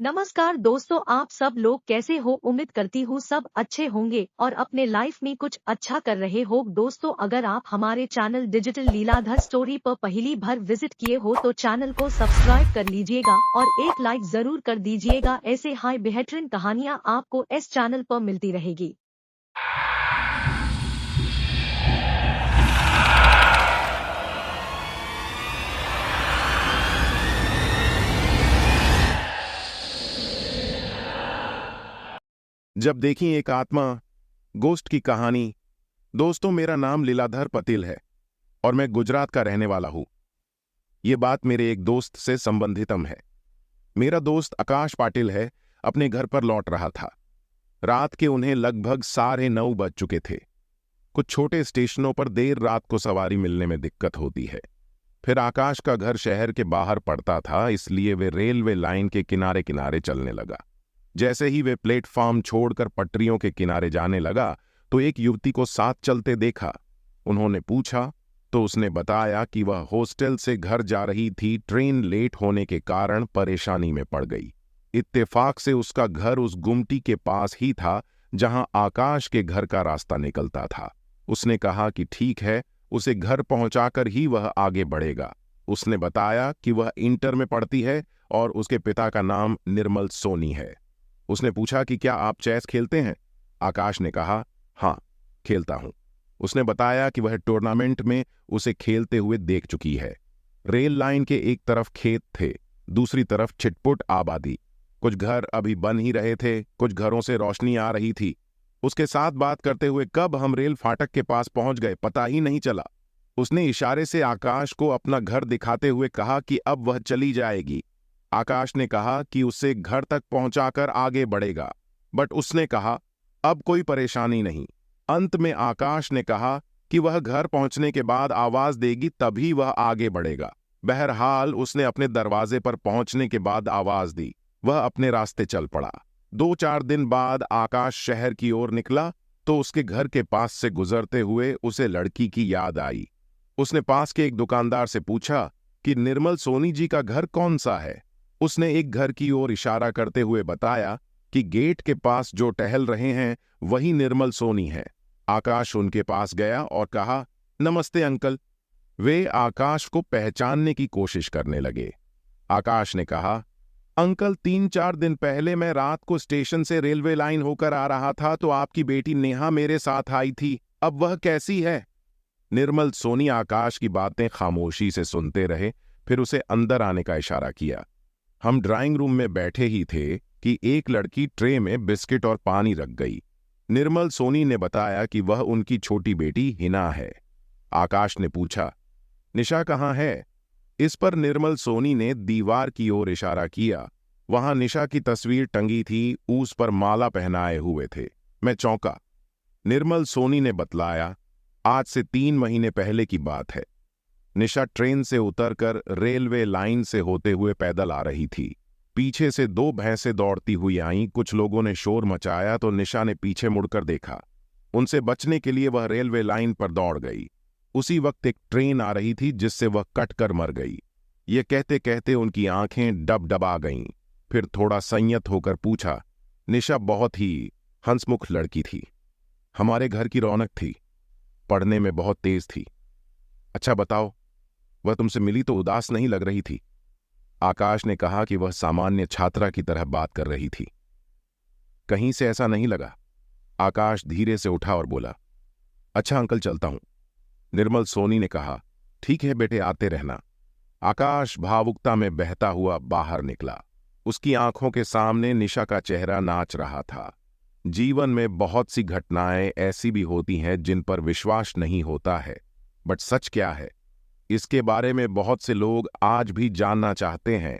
नमस्कार दोस्तों, आप सब लोग कैसे हो। उम्मीद करती हूँ सब अच्छे होंगे और अपने लाइफ में कुछ अच्छा कर रहे हो। दोस्तों, अगर आप हमारे चैनल डिजिटल लीलाधर स्टोरी पर पहली बार विजिट किए हो तो चैनल को सब्सक्राइब कर लीजिएगा और एक लाइक जरूर कर दीजिएगा। ऐसे हाई बेहतरीन कहानियाँ आपको इस चैनल पर मिलती रहेगी। जब देखी एक आत्मा गोस्ट की कहानी। दोस्तों, मेरा नाम लीलाधर पटेल है और मैं गुजरात का रहने वाला हूं। ये बात मेरे एक दोस्त से संबंधितम है। मेरा दोस्त आकाश पाटिल है, अपने घर पर लौट रहा था। रात के उन्हें लगभग 9:30 बज चुके थे। कुछ छोटे स्टेशनों पर देर रात को सवारी मिलने में दिक्कत होती है। फिर आकाश का घर शहर के बाहर पड़ता था, इसलिए वे रेलवे लाइन के किनारे किनारे चलने लगा। जैसे ही वे प्लेटफॉर्म छोड़कर पटरियों के किनारे जाने लगा तो एक युवती को साथ चलते देखा। उन्होंने पूछा तो उसने बताया कि वह हॉस्टल से घर जा रही थी। ट्रेन लेट होने के कारण परेशानी में पड़ गई। इत्तेफाक से उसका घर उस गुमटी के पास ही था जहां आकाश के घर का रास्ता निकलता था। उसने कहा कि ठीक है, उसे घर पहुंचाकर ही वह आगे बढ़ेगा। उसने बताया कि वह इंटर में पढ़ती है और उसके पिता का नाम निर्मल सोनी है। उसने पूछा कि क्या आप चेस खेलते हैं? आकाश ने कहा, हाँ, खेलता हूं। उसने बताया कि वह टूर्नामेंट में उसे खेलते हुए देख चुकी है। रेल लाइन के एक तरफ खेत थे, दूसरी तरफ छिटपुट आबादी। कुछ घर अभी बन ही रहे थे, कुछ घरों से रोशनी आ रही थी। उसके साथ बात करते हुए कब हम रेल फाटक के पास पहुंच गए पता ही नहीं चला। उसने इशारे से आकाश को अपना घर दिखाते हुए कहा कि अब वह चली जाएगी। आकाश ने कहा कि उसे घर तक पहुंचाकर आगे बढ़ेगा, बट उसने कहा अब कोई परेशानी नहीं। अंत में आकाश ने कहा कि वह घर पहुंचने के बाद आवाज देगी तभी वह आगे बढ़ेगा। बहरहाल उसने अपने दरवाजे पर पहुंचने के बाद आवाज दी। वह अपने रास्ते चल पड़ा। 2-4 दिन बाद आकाश शहर की ओर निकला तो उसके घर के पास से गुजरते हुए उसे लड़की की याद आई। उसने पास के एक दुकानदार से पूछा कि निर्मल सोनी जी का घर कौन सा है। उसने एक घर की ओर इशारा करते हुए बताया कि गेट के पास जो टहल रहे हैं वही निर्मल सोनी है। आकाश उनके पास गया और कहा, नमस्ते अंकल। वे आकाश को पहचानने की कोशिश करने लगे। आकाश ने कहा, अंकल, 3-4 दिन पहले मैं रात को स्टेशन से रेलवे लाइन होकर आ रहा था तो आपकी बेटी नेहा मेरे साथ आई थी। अब वह कैसी है? निर्मल सोनी आकाश की बातें खामोशी से सुनते रहे, फिर उसे अंदर आने का इशारा किया। हम ड्राइंग रूम में बैठे ही थे कि एक लड़की ट्रे में बिस्किट और पानी रख गई। निर्मल सोनी ने बताया कि वह उनकी छोटी बेटी हिना है। आकाश ने पूछा, निशा कहाँ है? इस पर निर्मल सोनी ने दीवार की ओर इशारा किया। वहां निशा की तस्वीर टंगी थी, उस पर माला पहनाए हुए थे। मैं चौंका। निर्मल सोनी ने बतलाया, आज से 3 महीने पहले की बात है। निशा ट्रेन से उतरकर रेलवे लाइन से होते हुए पैदल आ रही थी। पीछे से 2 भैंसें दौड़ती हुई आईं। कुछ लोगों ने शोर मचाया तो निशा ने पीछे मुड़कर देखा। उनसे बचने के लिए वह रेलवे लाइन पर दौड़ गई। उसी वक्त एक ट्रेन आ रही थी जिससे वह कटकर मर गई। ये कहते कहते उनकी आंखें डबडबा गईं। फिर थोड़ा संयत होकर पूछा, निशा बहुत ही हंसमुख लड़की थी, हमारे घर की रौनक थी, पढ़ने में बहुत तेज थी। अच्छा बताओ, वह तुमसे मिली तो उदास नहीं लग रही थी? आकाश ने कहा कि वह सामान्य छात्रा की तरह बात कर रही थी। कहीं से ऐसा नहीं लगा। आकाश धीरे से उठा और बोला, अच्छा अंकल, चलता हूं। निर्मल सोनी ने कहा, ठीक है बेटे, आते रहना। आकाश भावुकता में बहता हुआ बाहर निकला। उसकी आंखों के सामने निशा का चेहरा नाच रहा था। जीवन में बहुत सी घटनाएं ऐसी भी होती हैं जिन पर विश्वास नहीं होता है, बट सच क्या है इसके बारे में बहुत से लोग आज भी जानना चाहते हैं।